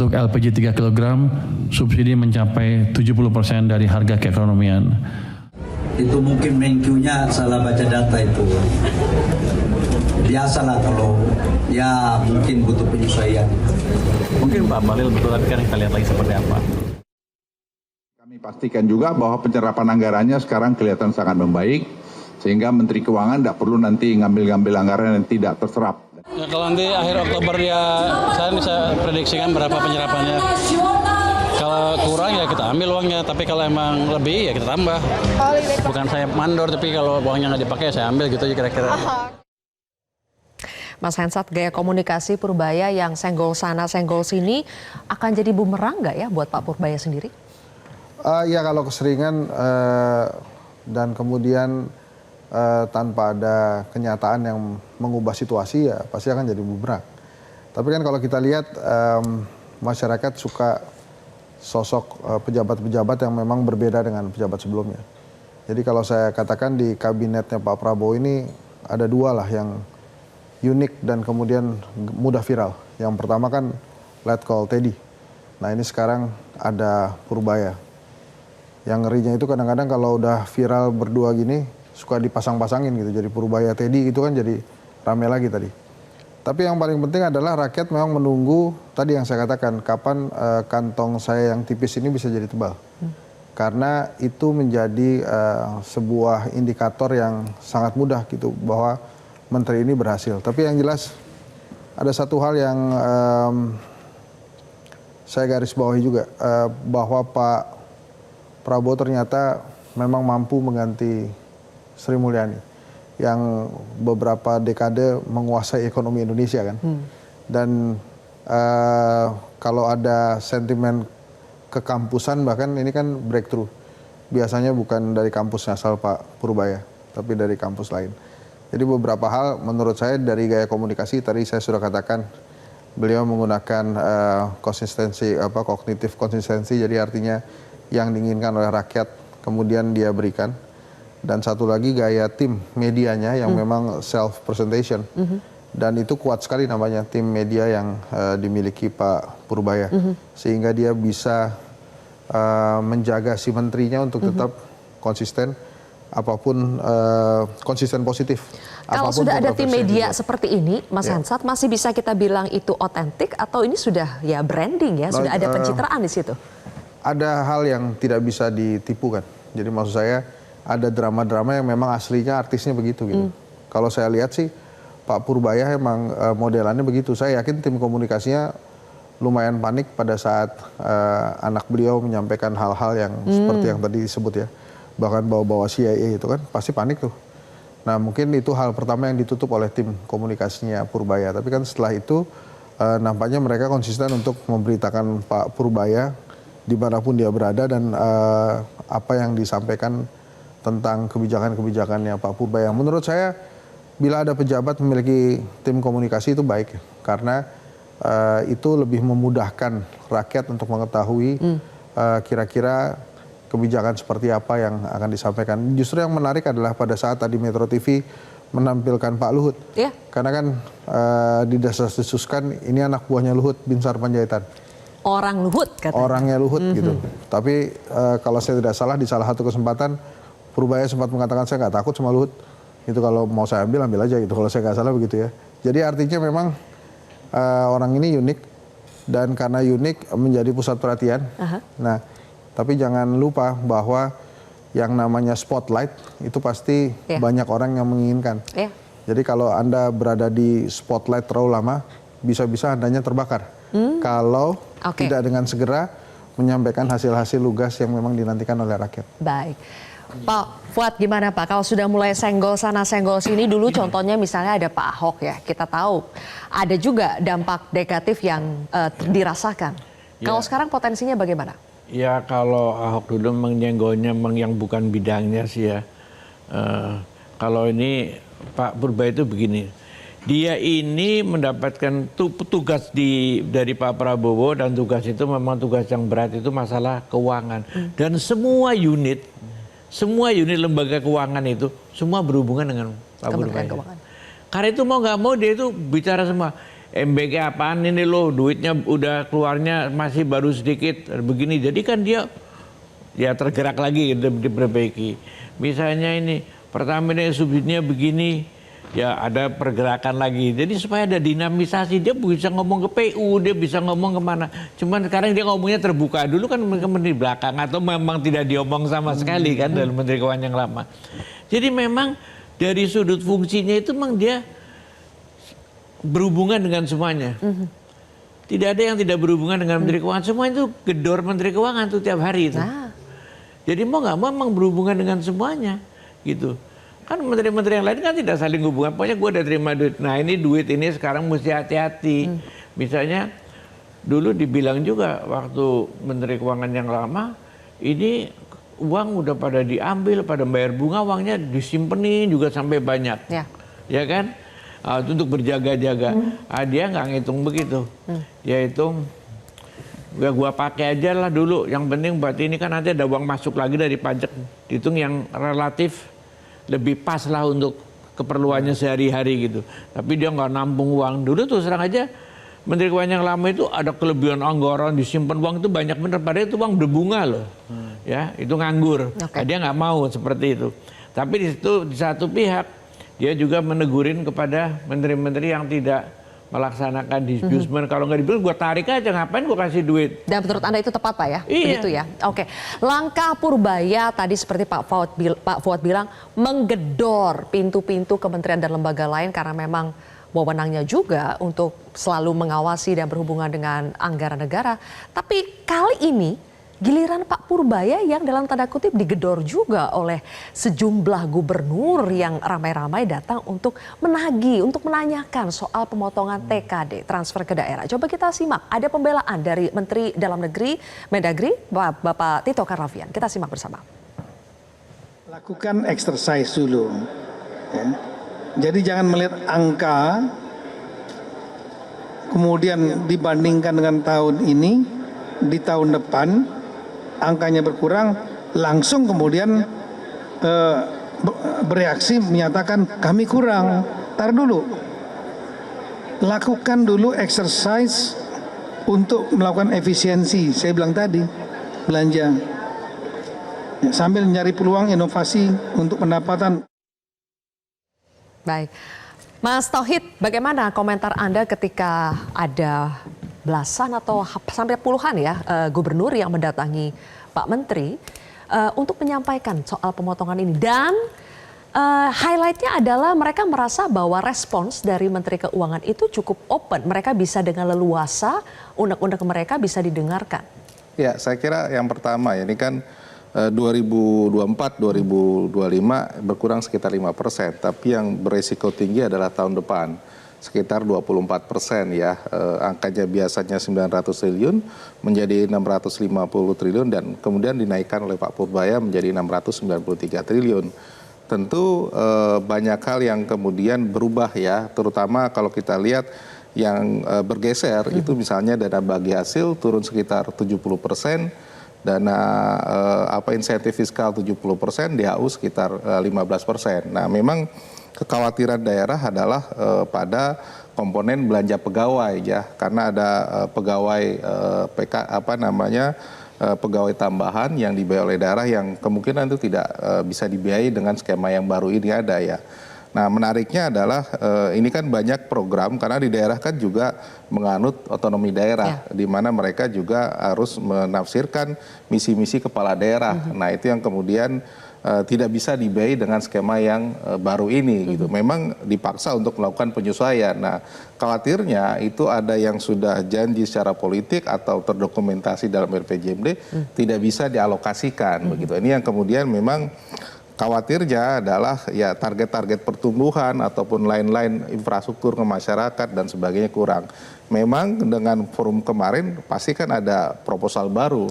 Untuk LPG 3 kg, subsidi mencapai 70% dari harga keekonomian. Itu mungkin Menkyu-nya salah baca data itu. Biasalah kalau ya mungkin butuh penyesuaian. Mungkin Pak Bahlil betul, tapi kan kita lihat lagi seperti apa. Kami pastikan juga bahwa penyerapan anggarannya sekarang kelihatan sangat membaik, sehingga Menteri Keuangan tidak perlu nanti ngambil-ngambil anggaran yang tidak terserap. Ya, kalau nanti akhir Oktober ya saya bisa prediksikan berapa penyerapannya. Kalau kurang ya kita ambil uangnya, tapi kalau emang lebih ya kita tambah. Bukan saya mandor, tapi kalau uangnya nggak dipakai saya ambil gitu aja kira-kira. Mas Hensat, gaya komunikasi Purbaya yang senggol sana, senggol sini akan jadi bumerang nggak ya buat Pak Purbaya sendiri? Ya kalau keseringan dan kemudian tanpa ada kenyataan yang mengubah situasi ya pasti akan jadi bumerang. Tapi kan kalau kita lihat masyarakat suka sosok pejabat-pejabat yang memang berbeda dengan pejabat sebelumnya. Jadi kalau saya katakan di kabinetnya Pak Prabowo ini ada dua lah yang unik dan kemudian mudah viral. Yang pertama kan Let Call Teddy. Nah ini sekarang ada Purbaya. Yang ngerinya itu kadang-kadang kalau udah viral berdua gini suka dipasang-pasangin gitu. Jadi Purbaya Teddy gitu kan jadi rame lagi tadi. Tapi yang paling penting adalah rakyat memang menunggu tadi yang saya katakan kapan kantong saya yang tipis ini bisa jadi tebal. Karena itu menjadi sebuah indikator yang sangat mudah gitu bahwa menteri ini berhasil. Tapi yang jelas ada satu hal yang saya garis bawahi juga bahwa Pak Prabowo ternyata memang mampu mengganti Sri Mulyani yang beberapa dekade menguasai ekonomi Indonesia kan. Dan kalau ada sentimen kekampusan bahkan ini kan breakthrough. Biasanya bukan dari kampus asal Pak Purbaya, tapi dari kampus lain. Jadi beberapa hal menurut saya dari gaya komunikasi tadi saya sudah katakan beliau menggunakan konsistensi kognitif konsistensi, jadi artinya yang diinginkan oleh rakyat kemudian dia berikan. Dan satu lagi gaya tim medianya yang memang self presentation. Dan itu kuat sekali namanya tim media yang dimiliki Pak Purbaya. Sehingga dia bisa menjaga si menterinya untuk tetap konsisten apapun konsisten positif. Kalau sudah ada tim media seperti ini, Mas Hensat, masih bisa kita bilang itu otentik atau ini sudah ya branding ya, sudah ada pencitraan di situ? Ada hal yang tidak bisa ditipu kan. Jadi maksud saya ada drama-drama yang memang aslinya artisnya begitu gitu. Kalau saya lihat sih Pak Purbaya emang modelannya begitu. Saya yakin tim komunikasinya lumayan panik pada saat anak beliau menyampaikan hal-hal yang seperti yang tadi disebut ya. Bahkan bawa-bawa CIA itu kan pasti panik tuh. Nah mungkin itu hal pertama yang ditutup oleh tim komunikasinya Purbaya. Tapi kan setelah itu nampaknya mereka konsisten untuk memberitakan Pak Purbaya dimanapun dia berada dan apa yang disampaikan tentang kebijakan-kebijakannya Pak Purbaya. Menurut saya bila ada pejabat memiliki tim komunikasi itu baik ya. Karena itu lebih memudahkan rakyat untuk mengetahui kira-kira kebijakan seperti apa yang akan disampaikan. Justru yang menarik adalah pada saat tadi Metro TV menampilkan Pak Luhut. Karena kan didesas-desuskan ini anak buahnya Luhut bin Sarpanjaitan. Orang Luhut katanya. Orangnya Luhut gitu. Tapi kalau saya tidak salah di salah satu kesempatan Purbaya sempat mengatakan saya nggak takut sama Luhut. Itu kalau mau saya ambil aja gitu. Kalau saya nggak salah begitu ya. Jadi artinya memang orang ini unik dan karena unik menjadi pusat perhatian. Nah, tapi jangan lupa bahwa yang namanya spotlight itu pasti banyak orang yang menginginkan. Jadi kalau Anda berada di spotlight terlalu lama, bisa-bisa Andanya terbakar. Kalau tidak dengan segera menyampaikan hasil-hasil lugas yang memang dinantikan oleh rakyat. Baik. Pak Fuad gimana Pak? Kalau sudah mulai senggol sana senggol sini dulu contohnya misalnya ada Pak Ahok ya, kita tahu ada juga dampak negatif yang dirasakan. Kalau sekarang potensinya bagaimana? Ya kalau Ahok dulu menyenggolnya yang bukan bidangnya sih ya. Kalau ini Pak Purbaya itu begini, dia ini mendapatkan tugas dari Pak Prabowo dan tugas itu memang tugas yang berat itu masalah keuangan. Dan semua unit lembaga keuangan itu semua berhubungan dengan Pak Purbaya. Karena itu mau nggak mau dia itu bicara semua. MBK apaan ini loh, duitnya udah keluarnya masih baru sedikit begini. Jadi kan dia ya tergerak lagi diperbaiki. Misalnya ini Pertamina subsidinya begini, ya ada pergerakan lagi. Jadi supaya ada dinamisasi, dia bisa ngomong ke PU, dia bisa ngomong kemana. Cuman sekarang dia ngomongnya terbuka. Dulu kan menteri belakang atau memang tidak diomong sama sekali kan dalam Menteri Keuangan yang lama. Jadi memang dari sudut fungsinya itu memang dia berhubungan dengan semuanya. Tidak ada yang tidak berhubungan dengan Menteri Keuangan. Semua itu gedor Menteri Keuangan tuh tiap hari itu. Jadi mau nggak mau memang berhubungan dengan semuanya. Gitu. Kan menteri-menteri yang lain kan tidak saling hubungan. Pokoknya gue udah terima duit. Nah ini duit ini sekarang mesti hati-hati. Misalnya dulu dibilang juga waktu Menteri Keuangan yang lama, ini uang udah pada diambil, pada bayar bunga, uangnya disimpenin juga sampai banyak. Ya kan? Untuk berjaga-jaga. Dia nggak ngitung begitu. Dia hitung, ya gua pakai aja lah dulu. Yang penting berarti ini kan nanti ada uang masuk lagi dari pajak. Hitung yang relatif lebih pas lah untuk keperluannya sehari-hari gitu. Tapi dia nggak nampung uang. Dulu tuh serang aja Menteri Keuangan yang lama itu ada kelebihan anggaran, disimpan uang itu banyak bener. Padahal itu uang berbunga loh. Ya, itu nganggur. Dia nggak mau seperti itu. Tapi di situ di satu pihak dia juga menegurin kepada menteri-menteri yang tidak melaksanakan disbursement. Kalau nggak disbursement, gue tarik aja. Ngapain gue kasih duit? Dan menurut Anda itu tepat Pak ya? Iya. Begitu ya? Oke. Langkah Purbaya tadi seperti Pak Fuad bilang, menggedor pintu-pintu kementerian dan lembaga lain karena memang wewenangnya juga untuk selalu mengawasi dan berhubungan dengan anggaran negara. Tapi kali ini giliran Pak Purbaya yang dalam tanda kutip digedor juga oleh sejumlah gubernur yang ramai-ramai datang untuk menagih, untuk menanyakan soal pemotongan TKD, transfer ke daerah. Coba kita simak, ada pembelaan dari Menteri Dalam Negeri, Mendagri, Bapak Tito Karnavian. Kita simak bersama. Lakukan exercise dulu. Ya. Jadi jangan melihat angka, kemudian dibandingkan dengan tahun ini, di tahun depan, angkanya berkurang, langsung kemudian bereaksi menyatakan kami kurang. Tar dulu, lakukan dulu exercise untuk melakukan efisiensi. Saya bilang tadi, belanja ya, sambil mencari peluang inovasi untuk pendapatan. Baik, Mas Tauhid, bagaimana komentar Anda ketika ada belasan atau sampai puluhan ya gubernur yang mendatangi Pak Menteri untuk menyampaikan soal pemotongan ini, dan highlightnya adalah mereka merasa bahwa respons dari Menteri Keuangan itu cukup open, mereka bisa dengan leluasa, undang-undang mereka bisa didengarkan. Ya, saya kira yang pertama ya, ini kan 2024-2025 berkurang sekitar 5%, tapi yang beresiko tinggi adalah tahun depan. Sekitar 24% ya, angkanya biasanya 900 triliun menjadi 650 triliun dan kemudian dinaikkan oleh Pak Purbaya menjadi 693 triliun. Tentu banyak hal yang kemudian berubah ya, terutama kalau kita lihat yang bergeser itu misalnya dana bagi hasil turun sekitar 70%, dana insentif fiskal 70%, DAU sekitar 15%. Nah memang kekhawatiran daerah adalah pada komponen belanja pegawai ya, karena ada pegawai pegawai tambahan yang dibayar oleh daerah yang kemungkinan itu tidak bisa dibiayai dengan skema yang baru ini ada ya. Nah menariknya adalah ini kan banyak program karena di daerah kan juga menganut otonomi daerah, di mana mereka juga harus menafsirkan misi-misi kepala daerah. Nah itu yang kemudian tidak bisa dibiayai dengan skema yang baru ini gitu. Memang dipaksa untuk melakukan penyesuaian. Nah, khawatirnya itu ada yang sudah janji secara politik atau terdokumentasi dalam RPJMD tidak bisa dialokasikan begitu. Ini yang kemudian memang khawatirnya adalah ya target-target pertumbuhan ataupun lain-lain infrastruktur ke masyarakat dan sebagainya kurang. Memang dengan forum kemarin pasti kan ada proposal baru.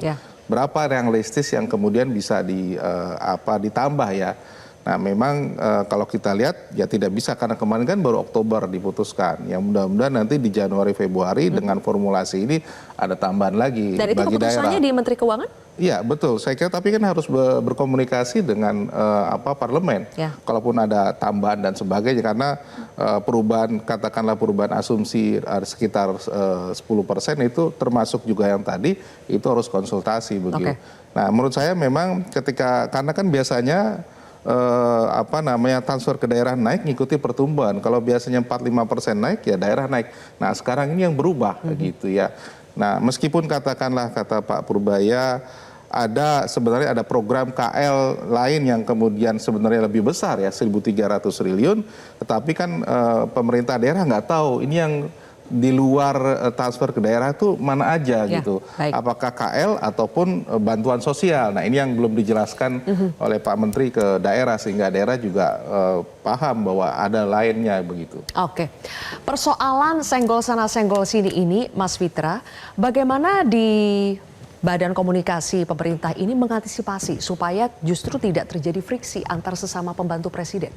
Berapa realistis yang kemudian bisa ditambah ya. Nah memang kalau kita lihat ya tidak bisa karena kemarin kan baru Oktober diputuskan. Yang mudah-mudahan nanti di Januari Februari dengan formulasi ini ada tambahan lagi Dan itu bagi daerah. keputusannya di Menteri Keuangan? Iya betul, saya kira tapi kan harus berkomunikasi dengan parlemen. Kalaupun ada tambahan dan sebagainya karena perubahan katakanlah perubahan asumsi sekitar 10% itu termasuk juga yang tadi itu harus konsultasi begitu. Nah menurut saya memang karena kan biasanya transfer ke daerah naik ngikuti pertumbuhan. Kalau biasanya 4-5% naik ya daerah naik. Nah sekarang ini yang berubah gitu ya. Nah meskipun katakanlah kata Pak Purbaya sebenarnya ada program KL lain yang kemudian sebenarnya lebih besar ya 1.300 triliun, tetapi kan pemerintah daerah nggak tahu ini yang di luar transfer ke daerah itu mana aja gitu. Apakah KL ataupun bantuan sosial. Nah ini yang belum dijelaskan oleh Pak Menteri ke daerah sehingga daerah juga paham bahwa ada lainnya begitu. Oke, persoalan senggol sana senggol sini ini Mas Fitra, bagaimana di Badan Komunikasi Pemerintah ini mengantisipasi supaya justru tidak terjadi friksi antar sesama pembantu presiden?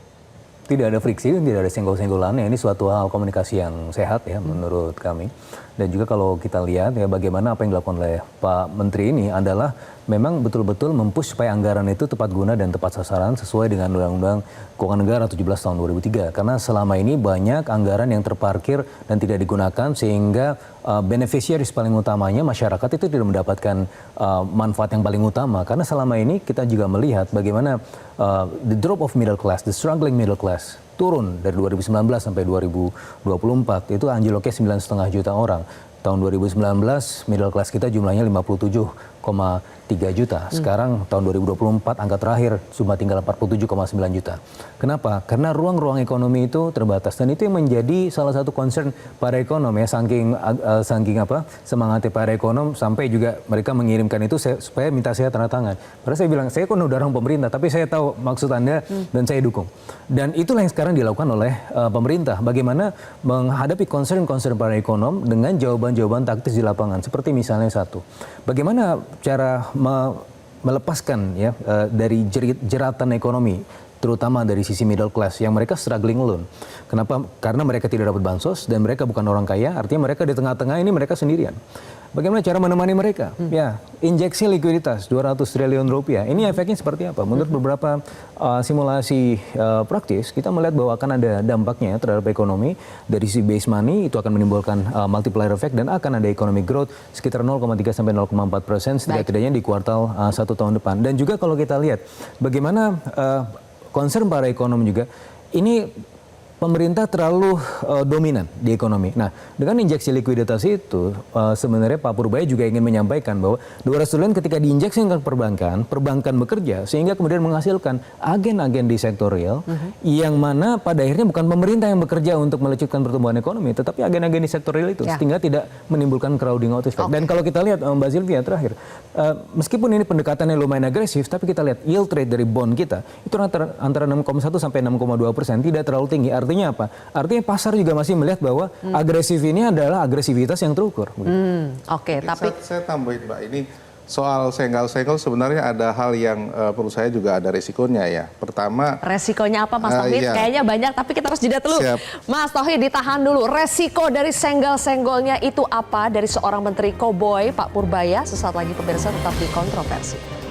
Tidak ada friksi, tidak ada senggol-senggolannya. Ini suatu hal komunikasi yang sehat ya menurut kami. Dan juga kalau kita lihat ya bagaimana apa yang dilakukan oleh Pak Menteri ini adalah memang betul-betul mempush supaya anggaran itu tepat guna dan tepat sasaran sesuai dengan Undang-Undang Keuangan Negara 17 tahun 2003. Karena selama ini banyak anggaran yang terparkir dan tidak digunakan sehingga beneficiaries paling utamanya masyarakat itu tidak mendapatkan manfaat yang paling utama. Karena selama ini kita juga melihat bagaimana the drop of middle class, the struggling middle class turun dari 2019 sampai 2024 itu anjloknya 9,5 juta orang. Tahun 2019 middle class kita jumlahnya 57,3 juta. Sekarang tahun 2024 angka terakhir cuma tinggal 47,9 juta. Kenapa? Karena ruang-ruang ekonomi itu terbatas dan itu yang menjadi salah satu concern para ekonom ya saking semangatnya para ekonom sampai juga mereka mengirimkan itu supaya minta saya tanda tangan. Padahal saya bilang saya kan udah orang pemerintah tapi saya tahu maksud Anda dan saya dukung. Dan itulah yang sekarang dilakukan oleh pemerintah. Bagaimana menghadapi concern-concern para ekonom dengan jawaban-jawaban taktis di lapangan. Seperti misalnya satu, bagaimana cara melepaskan ya dari jeratan ekonomi, terutama dari sisi middle class yang mereka struggling alone. Kenapa? Karena mereka tidak dapat bansos dan mereka bukan orang kaya, artinya mereka di tengah-tengah ini mereka sendirian. Bagaimana cara menemani mereka? Ya, injeksi likuiditas 200 triliun rupiah. Ini efeknya seperti apa? Menurut beberapa simulasi praktis, kita melihat bahwa akan ada dampaknya terhadap ekonomi dari sisi base money itu akan menimbulkan multiplier effect dan akan ada economic growth sekitar 0,3 sampai 0,4% setidak-tidaknya di kuartal 1 tahun depan. Dan juga kalau kita lihat bagaimana concern para ekonom juga ini pemerintah terlalu dominan di ekonomi. Nah, dengan injeksi likuiditas itu sebenarnya Pak Purbaya juga ingin menyampaikan bahwa 200 triliun ketika diinjeksi ke perbankan bekerja sehingga kemudian menghasilkan agen-agen di sektor real yang mana pada akhirnya bukan pemerintah yang bekerja untuk melanjutkan pertumbuhan ekonomi, tetapi agen-agen di sektor real itu sehingga tidak menimbulkan crowding out effect. Dan kalau kita lihat Mbak Sylvia terakhir, meskipun ini pendekatannya lumayan agresif, tapi kita lihat yield rate dari bond kita itu antara 6,1 sampai 6,2%, tidak terlalu tinggi. Artinya apa? Artinya pasar juga masih melihat bahwa agresif ini adalah agresivitas yang terukur. Oke, tapi saya tambahin Mbak, ini soal senggol-senggol sebenarnya ada hal yang perlu saya juga ada resikonya ya. Pertama, resikonya apa Mas Tauhid? Kayaknya banyak, tapi kita harus jeda dulu. Mas Tauhid ditahan dulu. Resiko dari senggol-senggolnya itu apa dari seorang Menteri Koboi Pak Purbaya? Sesaat lagi pemirsa tetap di Kontroversi.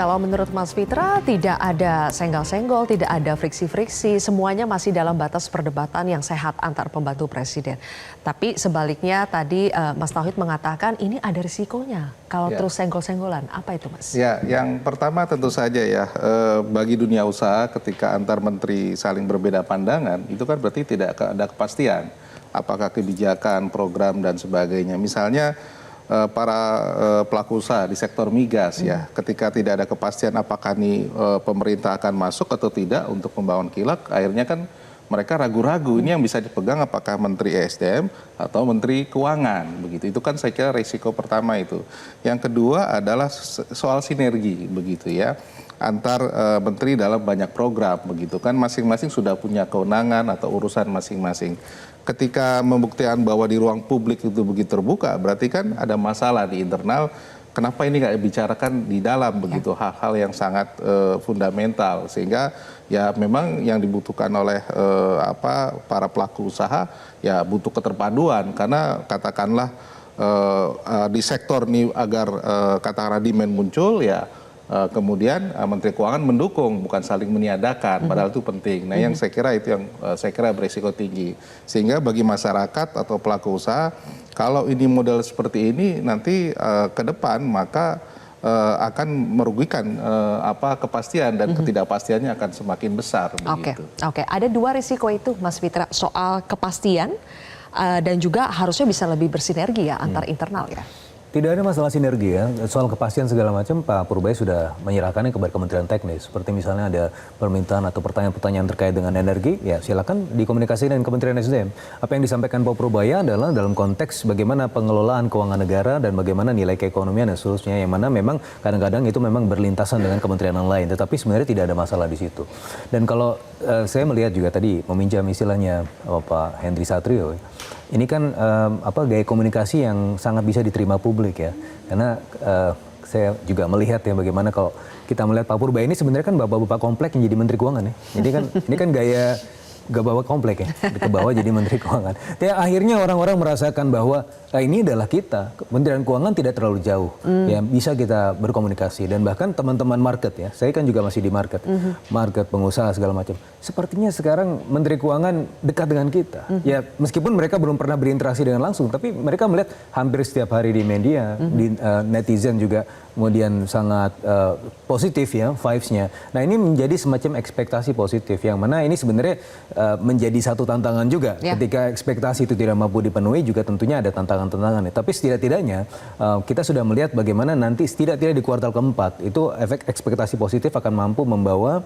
kalau menurut Mas Fitra tidak ada senggol-senggol, tidak ada friksi-friksi, semuanya masih dalam batas perdebatan yang sehat antar pembantu presiden. Tapi sebaliknya tadi Mas Tauhid mengatakan ini ada risikonya kalau terus senggol-senggolan. Apa itu, Mas? Ya, yang pertama tentu saja ya, bagi dunia usaha ketika antar menteri saling berbeda pandangan, itu kan berarti tidak ada kepastian. Apakah kebijakan, program, dan sebagainya. Misalnya, para pelaku usaha di sektor migas ya, ketika tidak ada kepastian apakah nih pemerintah akan masuk atau tidak untuk membangun kilang, akhirnya kan mereka ragu-ragu ini yang bisa dipegang apakah Menteri ESDM atau Menteri Keuangan begitu. Itu kan saya kira risiko pertama itu. Yang kedua adalah soal sinergi begitu ya, antar menteri dalam banyak program begitu kan, masing-masing sudah punya kewenangan atau urusan masing-masing. Ketika membuktikan bahwa di ruang publik itu begitu terbuka, berarti kan ada masalah di internal. Kenapa ini nggak dibicarakan di dalam begitu, hal-hal yang sangat fundamental, sehingga ya memang yang dibutuhkan oleh para pelaku usaha ya butuh keterpaduan, karena katakanlah di sektor ini agar katakanlah demand muncul ya. Kemudian Menteri Keuangan mendukung, bukan saling meniadakan, padahal itu penting. Nah, yang saya kira itu yang saya kira berisiko tinggi. Sehingga bagi masyarakat atau pelaku usaha, kalau ini model seperti ini nanti ke depan maka akan merugikan kepastian dan ketidakpastiannya akan semakin besar. Oke. Ada dua risiko itu, Mas Fitra, soal kepastian dan juga harusnya bisa lebih bersinergi ya antar internal ya. Tidak ada masalah sinergi ya, soal kepastian segala macam Pak Purbaya sudah menyerahkannya kepada Kementerian Teknis. Seperti misalnya ada permintaan atau pertanyaan-pertanyaan terkait dengan energi, ya silakan dikomunikasikan dengan Kementerian SDM. Apa yang disampaikan Pak Purbaya adalah dalam konteks bagaimana pengelolaan keuangan negara dan bagaimana nilai keekonomian dan seterusnya, yang mana memang kadang-kadang itu memang berlintasan dengan kementerian yang lain. Tetapi sebenarnya tidak ada masalah di situ. Dan kalau saya melihat juga tadi meminjam istilahnya Pak Henry Satrio, ini kan gaya komunikasi yang sangat bisa diterima publik ya, karena saya juga melihat ya bagaimana kalau kita melihat Pak Purbaya ini sebenarnya kan bapak-bapak komplek yang jadi Menteri Keuangan ya. Jadi kan ini kan gaya bapak komplek ya, ke bawah jadi Menteri Keuangan. Ya akhirnya orang-orang merasakan bahwa ini adalah kita, Kementerian Keuangan tidak terlalu jauh, ya bisa kita berkomunikasi, dan bahkan teman-teman market ya, saya kan juga masih di market, market pengusaha segala macam. Sepertinya sekarang Menteri Keuangan dekat dengan kita, ya meskipun mereka belum pernah berinteraksi dengan langsung, tapi mereka melihat hampir setiap hari di media, di netizen juga kemudian sangat positif ya vibes-nya. Nah ini menjadi semacam ekspektasi positif, yang mana ini sebenarnya menjadi satu tantangan juga. Ketika ekspektasi itu tidak mampu dipenuhi, juga tentunya ada tantangan-tantangan. Tapi setidak-tidaknya kita sudah melihat bagaimana nanti setidak-tidaknya di kuartal keempat itu efek ekspektasi positif akan mampu membawa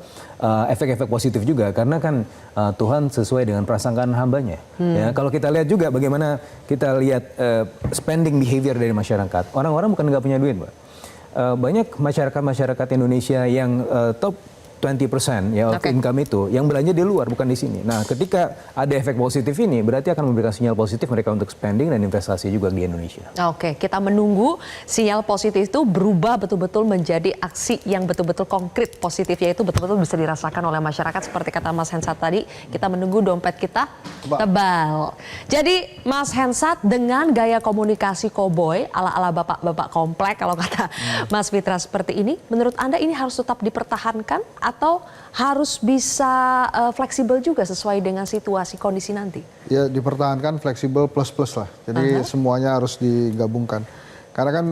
efek-efek positif juga, karena kan Tuhan sesuai dengan prasangkaan hambanya. Ya, kalau kita lihat juga bagaimana kita lihat spending behavior dari masyarakat, orang-orang bukan nggak punya duit, Mbak. Banyak masyarakat Indonesia yang top 20% ya income itu yang belanja di luar, bukan di sini. Nah, ketika ada efek positif ini berarti akan memberikan sinyal positif mereka untuk spending dan investasi juga di Indonesia. Oke, kita menunggu sinyal positif itu berubah betul-betul menjadi aksi yang betul-betul konkret positif, yaitu betul-betul bisa dirasakan oleh masyarakat. Seperti kata Mas Hensat tadi, kita menunggu dompet kita tebal. Jadi Mas Hensat dengan gaya komunikasi koboi ala-ala bapak-bapak komplek kalau kata Mas Fitra seperti ini, menurut Anda ini harus tetap dipertahankan atau harus bisa fleksibel juga sesuai dengan situasi kondisi nanti? Ya dipertahankan, fleksibel plus-plus lah. Jadi semuanya harus digabungkan. Karena kan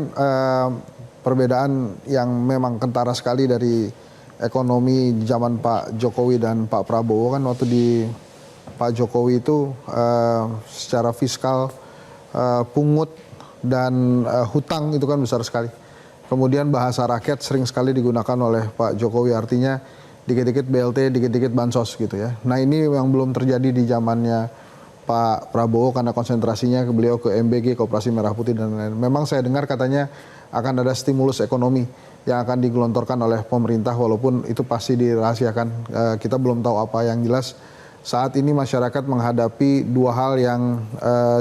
perbedaan yang memang kentara sekali dari ekonomi zaman Pak Jokowi dan Pak Prabowo kan, waktu di Pak Jokowi itu secara fiskal, pungut dan hutang itu kan besar sekali. Kemudian bahasa rakyat sering sekali digunakan oleh Pak Jokowi, artinya dikit-dikit BLT, dikit-dikit bansos gitu ya. Nah ini yang belum terjadi di zamannya Pak Prabowo karena konsentrasinya beliau ke MBG, Koperasi Merah Putih dan lain-lain. Memang saya dengar katanya akan ada stimulus ekonomi yang akan digelontorkan oleh pemerintah, walaupun itu pasti dirahasiakan. Kita belum tahu apa. Yang jelas saat ini masyarakat menghadapi dua hal yang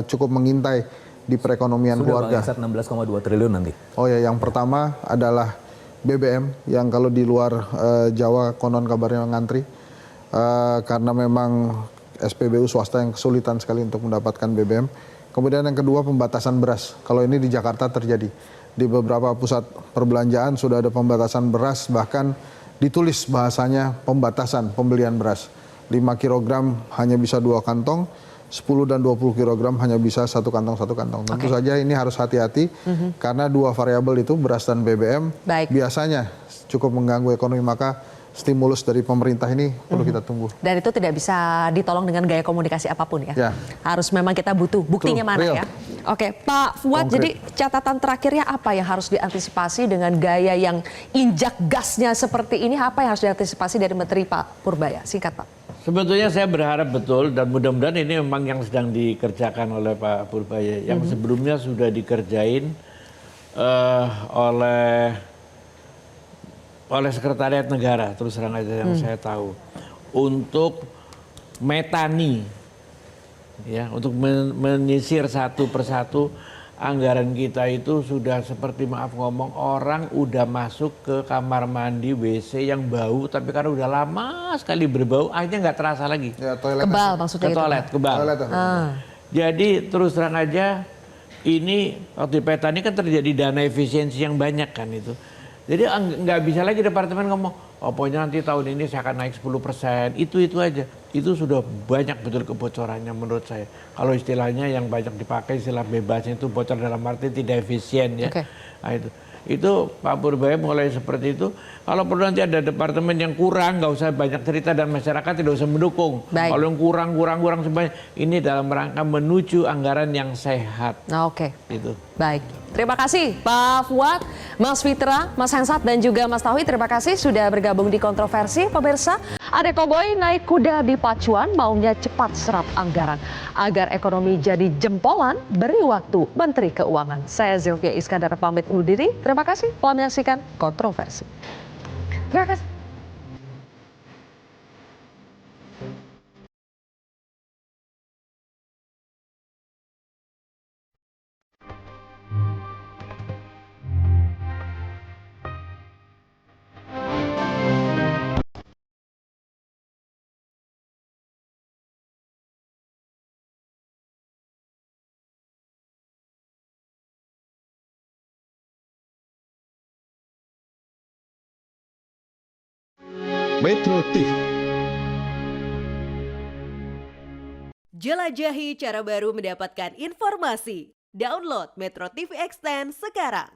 cukup mengintai di perekonomian keluarga. Sudah 16,2 triliun nanti. Oh ya, yang pertama adalah BBM yang kalau di luar Jawa konon kabarnya ngantri karena memang SPBU swasta yang kesulitan sekali untuk mendapatkan BBM. Kemudian yang kedua pembatasan beras. Kalau ini di Jakarta terjadi. Di beberapa pusat perbelanjaan sudah ada pembatasan beras, bahkan ditulis bahasanya pembatasan pembelian beras. 5 kg hanya bisa 2 kantong, 10 dan 20 kg hanya bisa 1 kantong. Tentu saja ini harus hati-hati karena dua variabel itu beras dan BBM biasanya cukup mengganggu ekonomi, maka stimulus dari pemerintah ini perlu kita tunggu. Dan itu tidak bisa ditolong dengan gaya komunikasi apapun ya. Harus memang kita butuh buktinya mana real. ya. Oke, Pak Fuad, jadi catatan terakhirnya apa yang harus diantisipasi dengan gaya yang injak gasnya seperti ini? Apa yang harus diantisipasi dari Menteri Pak Purbaya? Singkat Pak. Sebetulnya saya berharap betul dan mudah-mudahan ini memang yang sedang dikerjakan oleh Pak Purbaya. Yang sebelumnya sudah dikerjain oleh Sekretariat Negara, terus terang aja yang saya tahu, untuk metani, ya, untuk menyisir satu persatu anggaran kita itu sudah seperti maaf ngomong orang udah masuk ke kamar mandi WC yang bau, tapi karena udah lama sekali berbau, akhirnya nggak terasa lagi. Ya, toilet. Kebal maksudnya itu. Toilet, kebal. Jadi terus terang aja ini waktu di peta ini kan terjadi dana efisiensi yang banyak kan itu. Jadi nggak bisa lagi departemen ngomong, oh pokoknya nanti tahun ini saya akan naik 10%, itu aja. Itu sudah banyak betul kebocorannya menurut saya. Kalau istilahnya yang banyak dipakai istilah bebasnya itu bocor dalam arti tidak efisien ya. Nah, itu Pak Purbaya mulai seperti itu. Kalau perlu nanti ada departemen yang kurang, nggak usah banyak cerita dan masyarakat tidak usah mendukung. Kalau yang kurang sebanyak ini dalam rangka menuju anggaran yang sehat. Itu. Baik, terima kasih Pak Fuad, Mas Fitra, Mas Hensat dan juga Mas Tauhid. Terima kasih sudah bergabung di Kontroversi. Pemirsa, ada koboi naik kuda di pacuan maunya cepat serap anggaran agar ekonomi jadi jempolan. Beri waktu Menteri Keuangan. Saya Zilvia Iskandar pamit undur diri. Terima kasih telah menyaksikan Kontroversi. Terima kasih. Metro TV. Jelajahi cara baru mendapatkan informasi. Download Metro TV Extend sekarang.